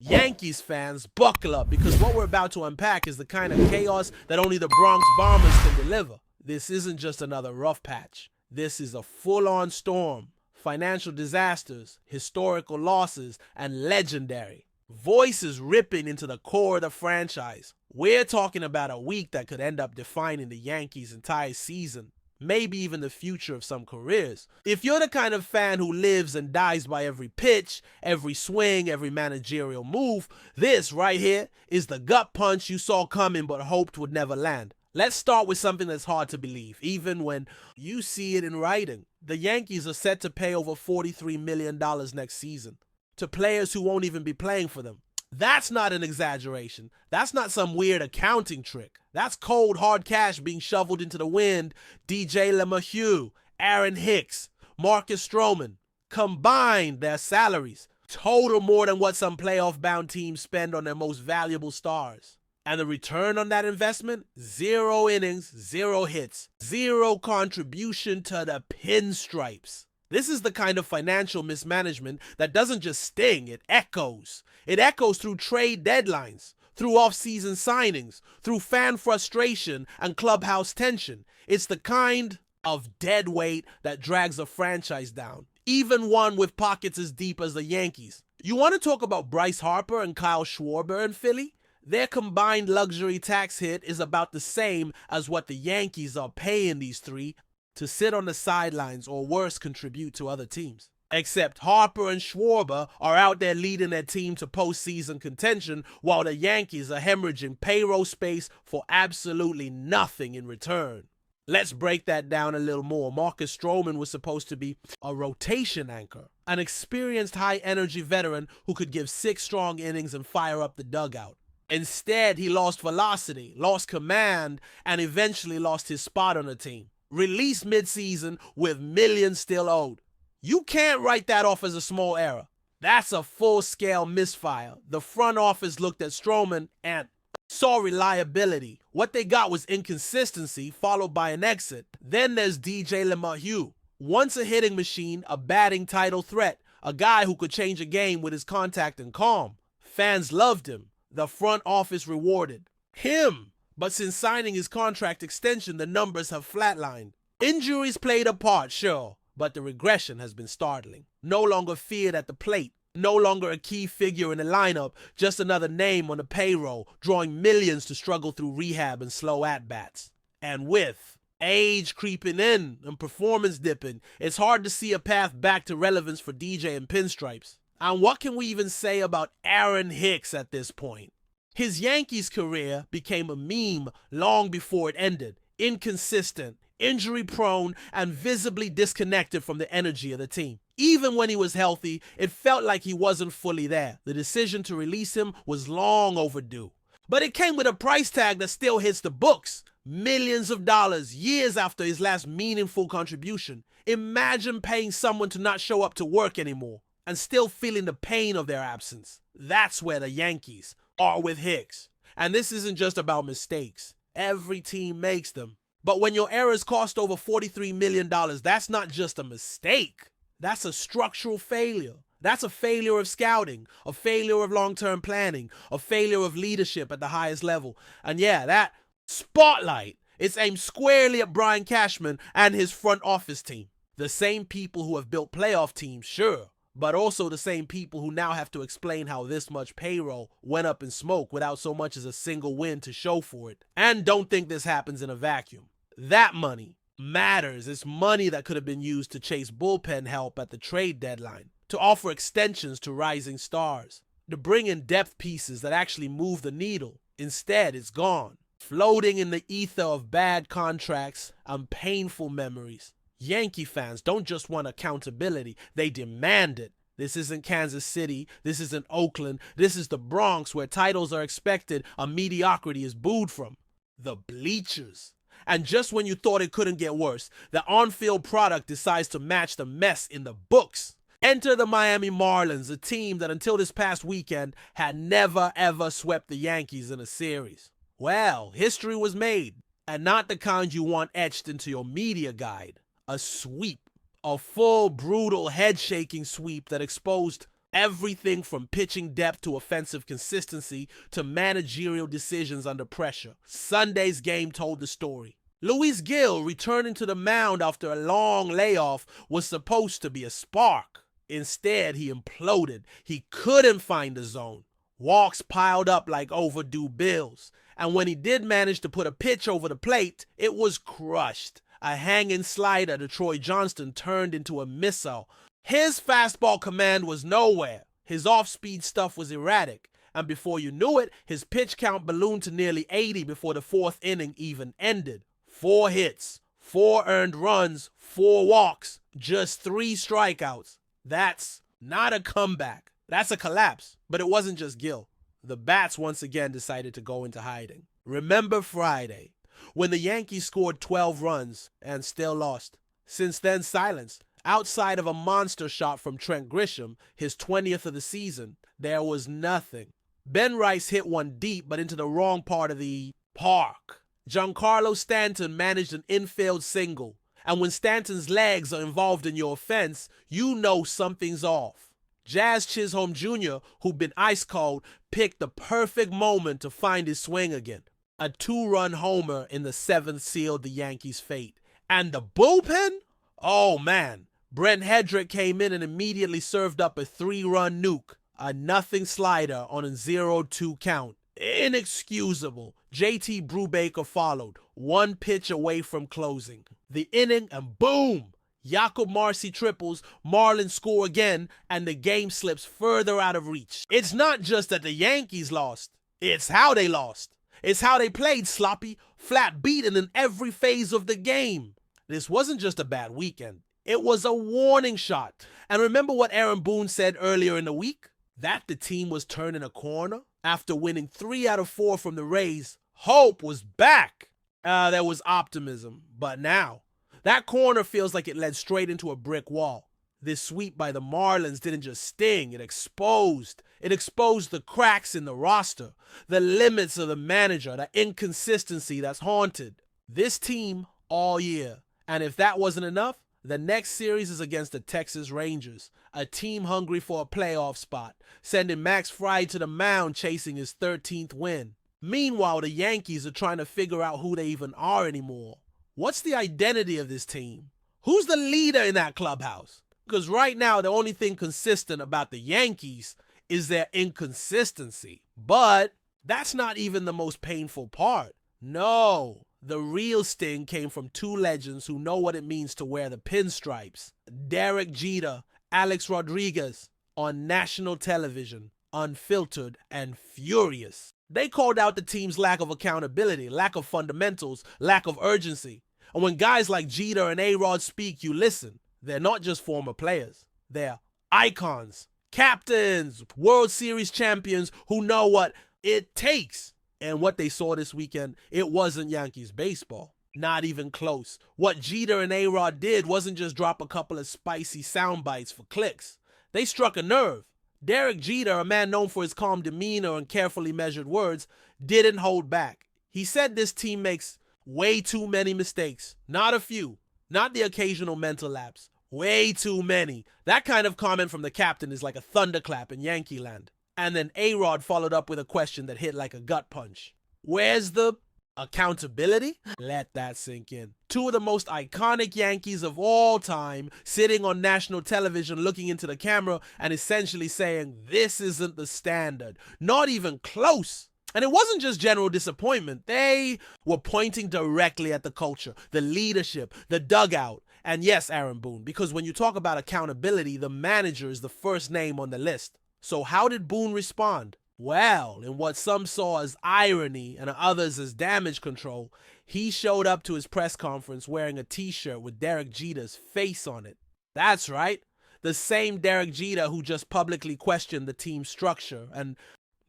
Yankees fans, buckle up, because what we're about to unpack is the kind of chaos that only the Bronx Bombers can deliver. This isn't just another rough patch. This is a full-on storm. Financial disasters, historical losses, and legendary voices ripping into the core of the franchise. We're talking about a week that could end up defining the Yankees' entire season, maybe even the future of some careers. If you're the kind of fan who lives and dies by every pitch, every swing, every managerial move, this right here is the gut punch you saw coming but hoped would never land. Let's start with something that's hard to believe, even when you see it in writing. The Yankees are set to pay over $43 million next season to players who won't even be playing for them. That's not an exaggeration. That's not some weird accounting trick. That's cold, hard cash being shoveled into the wind. DJ LeMahieu, Aaron Hicks, Marcus Stroman. Combined, their salaries total more than what some playoff-bound teams spend on their most valuable stars. And the return on that investment? 0 innings, 0 hits, 0 contribution to the pinstripes. This is the kind of financial mismanagement that doesn't just sting, it echoes. It echoes through trade deadlines, through off-season signings, through fan frustration and clubhouse tension. It's the kind of dead weight that drags a franchise down, even one with pockets as deep as the Yankees. You want to talk about Bryce Harper and Kyle Schwarber in Philly? Their combined luxury tax hit is about the same as what the Yankees are paying these three to sit on the sidelines or worse, contribute to other teams. Except Harper and Schwarber are out there leading their team to postseason contention, while the Yankees are hemorrhaging payroll space for absolutely nothing in return. Let's break that down a little more. Marcus Stroman was supposed to be a rotation anchor, an experienced high-energy veteran who could give 6 strong innings and fire up the dugout. Instead, he lost velocity, lost command, and eventually lost his spot on the team. Released mid-season with millions still owed. You can't write that off as a small error. That's a full-scale misfire. The front office looked at Stroman and saw reliability. What they got was inconsistency followed by an exit. Then there's DJ LeMahieu. Once a hitting machine, a batting title threat, a guy who could change a game with his contact and calm. Fans loved him. The front office rewarded him. But since signing his contract extension, the numbers have flatlined. Injuries played a part, sure, but the regression has been startling. No longer feared at the plate, no longer a key figure in the lineup, just another name on the payroll, drawing millions to struggle through rehab and slow at-bats. And with age creeping in and performance dipping, it's hard to see a path back to relevance for DJ and pinstripes. And what can we even say about Aaron Hicks at this point? His Yankees career became a meme long before it ended. Inconsistent, injury-prone, and visibly disconnected from the energy of the team. Even when he was healthy, it felt like he wasn't fully there. The decision to release him was long overdue. But it came with a price tag that still hits the books. Millions of dollars, years after his last meaningful contribution. Imagine paying someone to not show up to work anymore and still feeling the pain of their absence. That's where the Yankees are with Hicks. And this isn't just about mistakes. Every team makes them. But when your errors cost over $43 million, that's not just a mistake. That's a structural failure. That's a failure of scouting, a failure of long-term planning, a failure of leadership at the highest level. And yeah, that spotlight is aimed squarely at Brian Cashman and his front office team. The same people who have built playoff teams, sure, but also the same people who now have to explain how this much payroll went up in smoke without so much as a single win to show for it. And don't think this happens in a vacuum. That money matters. It's money that could have been used to chase bullpen help at the trade deadline, to offer extensions to rising stars, to bring in depth pieces that actually move the needle. Instead, it's gone, floating in the ether of bad contracts and painful memories. Yankee fans don't just want accountability, they demand it. This isn't Kansas City, this isn't Oakland, this is the Bronx where titles are expected and mediocrity is booed from. The bleachers. And just when you thought it couldn't get worse, the on-field product decides to match the mess in the books. Enter the Miami Marlins, a team that until this past weekend had never ever swept the Yankees in a series. Well, history was made, and not the kind you want etched into your media guide. A sweep. A full, brutal, head-shaking sweep that exposed Everything from pitching depth to offensive consistency to managerial decisions under pressure. Sunday's game told the story. Luis Gil returning to the mound after a long layoff was supposed to be a spark. Instead, he imploded. He couldn't find the zone. Walks piled up like overdue bills. And when he did manage to put a pitch over the plate, it was crushed. A hanging slider to Troy Johnston turned into a missile. His fastball command was nowhere. His off-speed stuff was erratic. And before you knew it, his pitch count ballooned to nearly 80 before the fourth inning even ended. 4 hits, 4 earned runs, 4 walks, just 3 strikeouts. That's not a comeback. That's a collapse. But it wasn't just Gil. The bats once again decided to go into hiding. Remember Friday, when the Yankees scored 12 runs and still lost. Since then, silence. Outside of a monster shot from Trent Grisham, his 20th of the season, there was nothing. Ben Rice hit one deep, but into the wrong part of the park. Giancarlo Stanton managed an infield single. And when Stanton's legs are involved in your offense, you know something's off. Jazz Chisholm Jr., who'd been ice cold, picked the perfect moment to find his swing again. A 2-run homer in the 7th sealed the Yankees' fate. And the bullpen? Oh man, Brent Hedrick came in and immediately served up a 3-run nuke. A nothing slider on a 0-2 count. Inexcusable. JT Brubaker followed, 1 pitch away from closing. The inning and boom! Jacob Marcy triples, Marlins score again, and the game slips further out of reach. It's not just that the Yankees lost, it's how they lost. It's how they played sloppy, flat beaten in every phase of the game. This wasn't just a bad weekend, it was a warning shot. And remember what Aaron Boone said earlier in the week? That the team was turning a corner? After winning 3 out of 4 from the Rays, hope was back. There was optimism, but now, that corner feels like it led straight into a brick wall. This sweep by the Marlins didn't just sting, it exposed. It exposed the cracks in the roster, the limits of the manager, the inconsistency that's haunted this team all year. And if that wasn't enough, the next series is against the Texas Rangers, a team hungry for a playoff spot, sending Max Fried to the mound chasing his 13th win. Meanwhile, the Yankees are trying to figure out who they even are anymore. What's the identity of this team? Who's the leader in that clubhouse? Because right now, the only thing consistent about the Yankees is their inconsistency. But that's not even the most painful part. No, the real sting came from 2 legends who know what it means to wear the pinstripes. Derek Jeter, Alex Rodriguez, on national television, unfiltered and furious. They called out the team's lack of accountability, lack of fundamentals, lack of urgency. And when guys like Jeter and A-Rod speak, you listen. They're not just former players. They're icons, captains, World Series champions who know what it takes. And what they saw this weekend, it wasn't Yankees baseball. Not even close. What Jeter and A-Rod did wasn't just drop a couple of spicy sound bites for clicks. They struck a nerve. Derek Jeter, a man known for his calm demeanor and carefully measured words, didn't hold back. He said this team makes way too many mistakes. Not a few. Not the occasional mental lapse. Way too many. That kind of comment from the captain is like a thunderclap in Yankee land. And then A-Rod followed up with a question that hit like a gut punch. Where's the accountability? Let that sink in. 2 of the most iconic Yankees of all time sitting on national television looking into the camera and essentially saying, this isn't the standard. Not even close. And it wasn't just general disappointment. They were pointing directly at the culture, the leadership, the dugout. And yes, Aaron Boone, because when you talk about accountability, the manager is the first name on the list. So how did Boone respond? Well, in what some saw as irony and others as damage control, he showed up to his press conference wearing a t-shirt with Derek Jeter's face on it. That's right, the same Derek Jeter who just publicly questioned the team's structure and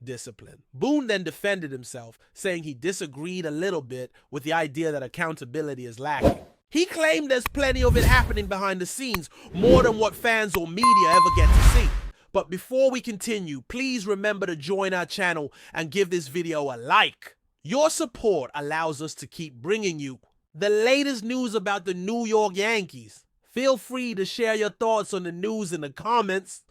discipline. Boone then defended himself, saying he disagreed a little bit with the idea that accountability is lacking. He claimed there's plenty of it happening behind the scenes, more than what fans or media ever get to see. But before we continue, please remember to join our channel and give this video a like. Your support allows us to keep bringing you the latest news about the New York Yankees. Feel free to share your thoughts on the news in the comments.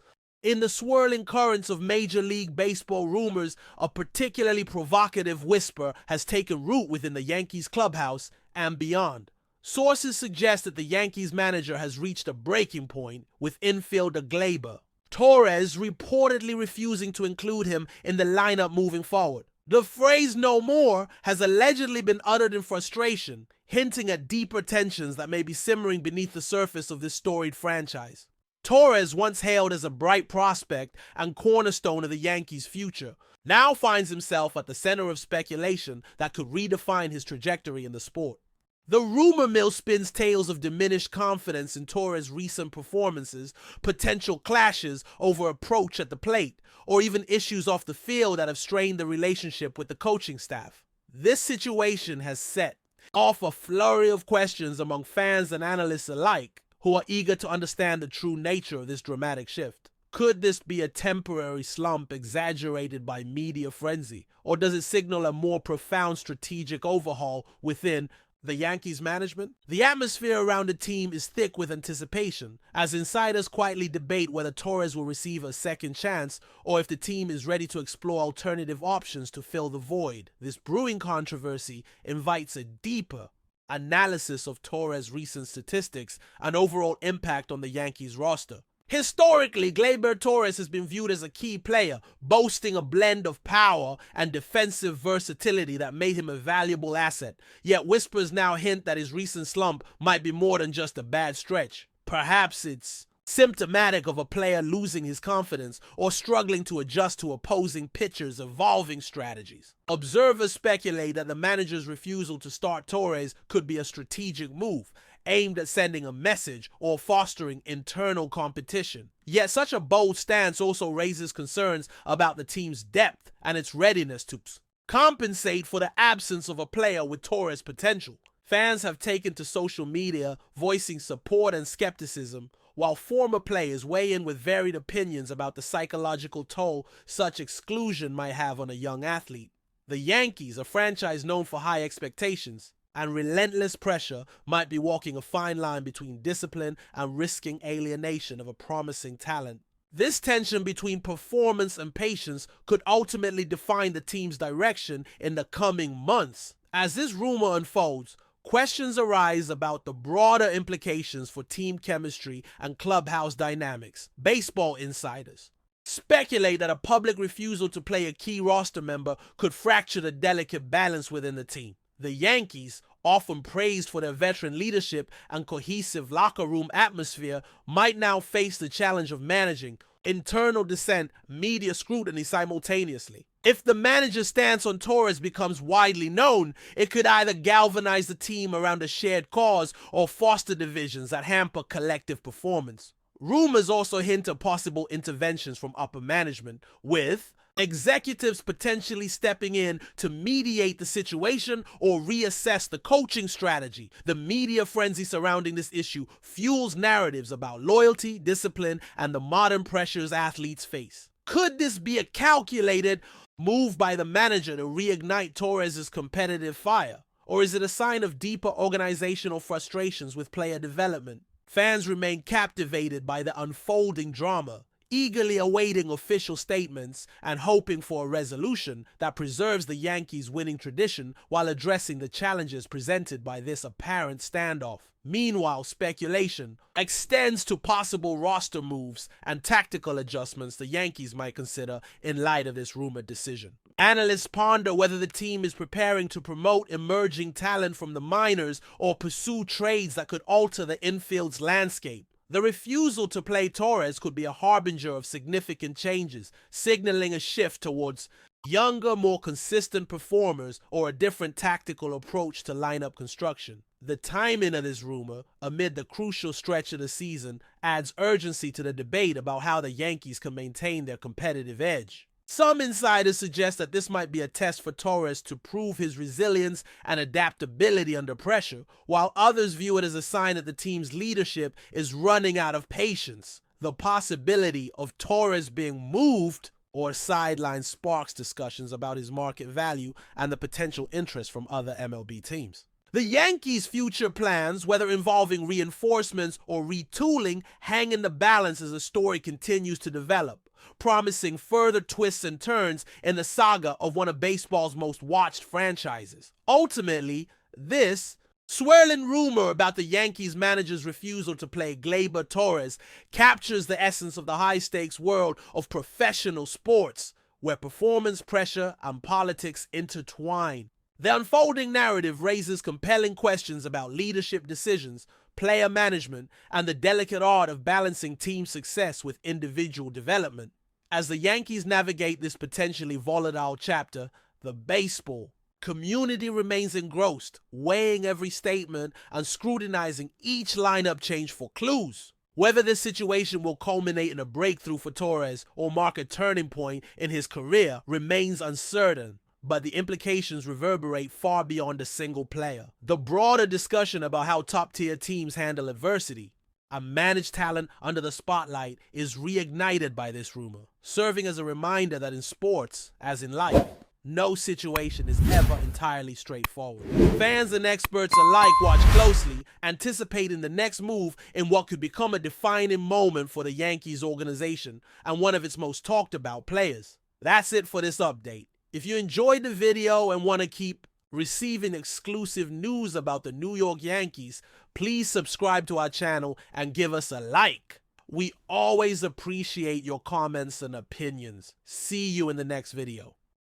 In the swirling currents of Major League Baseball rumors, a particularly provocative whisper has taken root within the Yankees clubhouse and beyond. Sources suggest that the Yankees manager has reached a breaking point with infielder Gleyber, TORRES reportedly refusing to include him in the lineup moving forward. The phrase "no more" has allegedly been uttered in frustration, hinting at deeper tensions that may be simmering beneath the surface of this storied franchise. TORRES, once hailed as a bright prospect and cornerstone of the Yankees' future, now finds himself at the center of speculation that could redefine his trajectory in the sport. The rumor mill spins tales of diminished confidence in TORRES' recent performances, potential clashes over approach at the plate, or even issues off the field that have strained the relationship with the coaching staff. This situation has set off a flurry of questions among fans and analysts alike, who are eager to understand the true nature of this dramatic shift. Could this be a temporary slump exaggerated by media frenzy, or does it signal a more profound strategic overhaul within the Yankees management? The atmosphere around the team is thick with anticipation, as insiders quietly debate whether TORRES will receive a second chance or if the team is ready to explore alternative options to fill the void. This brewing controversy invites a deeper analysis of TORRES' recent statistics and overall impact on the Yankees roster. Historically, Gleyber Torres has been viewed as a key player, boasting a blend of power and defensive versatility that made him a valuable asset. Yet whispers now hint that his recent slump might be more than just a bad stretch. Perhaps it's symptomatic of a player losing his confidence or struggling to adjust to opposing pitchers' evolving strategies. Observers speculate that the manager's refusal to start Torres could be a strategic move, aimed at sending a message or fostering internal competition. Yet such a bold stance also raises concerns about the team's depth and its readiness to compensate for the absence of a player with Torres' potential. Fans have taken to social media voicing support and skepticism, while former players weigh in with varied opinions about the psychological toll such exclusion might have on a young athlete. The Yankees, a franchise known for high expectations and relentless pressure, might be walking a fine line between discipline and risking alienation of a promising talent. This tension between performance and patience could ultimately define the team's direction in the coming months. As this rumor unfolds, questions arise about the broader implications for team chemistry and clubhouse dynamics. Baseball insiders speculate that a public refusal to play a key roster member could fracture the delicate balance within the team. The Yankees, often praised for their veteran leadership and cohesive locker room atmosphere, might now face the challenge of managing internal dissent, media scrutiny simultaneously. If the manager's stance on Torres becomes widely known, it could either galvanize the team around a shared cause or foster divisions that hamper collective performance. Rumors also hint at possible interventions from upper management, with executives potentially stepping in to mediate the situation or reassess the coaching strategy. The media frenzy surrounding this issue fuels narratives about loyalty, discipline, and the modern pressures athletes face. Could this be a calculated move by the manager to reignite Torres' competitive fire? Or is it a sign of deeper organizational frustrations with player development? Fans remain captivated by the unfolding drama, eagerly awaiting official statements and hoping for a resolution that preserves the Yankees' winning tradition while addressing the challenges presented by this apparent standoff. Meanwhile, speculation extends to possible roster moves and tactical adjustments the Yankees might consider in light of this rumored decision. Analysts ponder whether the team is preparing to promote emerging talent from the minors or pursue trades that could alter the infield's landscape. The refusal to play Torres could be a harbinger of significant changes, signaling a shift towards younger, more consistent performers or a different tactical approach to lineup construction. The timing of this rumor, amid the crucial stretch of the season, adds urgency to the debate about how the Yankees can maintain their competitive edge. Some insiders suggest that this might be a test for Torres to prove his resilience and adaptability under pressure, while others view it as a sign that the team's leadership is running out of patience. The possibility of Torres being moved or sidelined sparks discussions about his market value and the potential interest from other MLB teams. The Yankees' future plans, whether involving reinforcements or retooling, hang in the balance as the story continues to develop, promising further twists and turns in the saga of one of baseball's most watched franchises. Ultimately, this swirling rumor about the Yankees manager's refusal to play Gleyber Torres captures the essence of the high-stakes world of professional sports, where performance pressure and politics intertwine. The unfolding narrative raises compelling questions about leadership decisions, player management, and the delicate art of balancing team success with individual development. As the Yankees navigate this potentially volatile chapter, the baseball community remains engrossed, weighing every statement and scrutinizing each lineup change for clues. Whether this situation will culminate in a breakthrough for Torres or mark a turning point in his career remains uncertain, but the implications reverberate far beyond a single player. The broader discussion about how top-tier teams handle adversity and manage talent under the spotlight is reignited by this rumor, serving as a reminder that in sports, as in life, no situation is ever entirely straightforward. Fans and experts alike watch closely, anticipating the next move in what could become a defining moment for the Yankees organization and one of its most talked about players. That's it for this update. If you enjoyed the video and want to keep receiving exclusive news about the New York Yankees, please subscribe to our channel and give us a like. We always appreciate your comments and opinions. See you in the next video.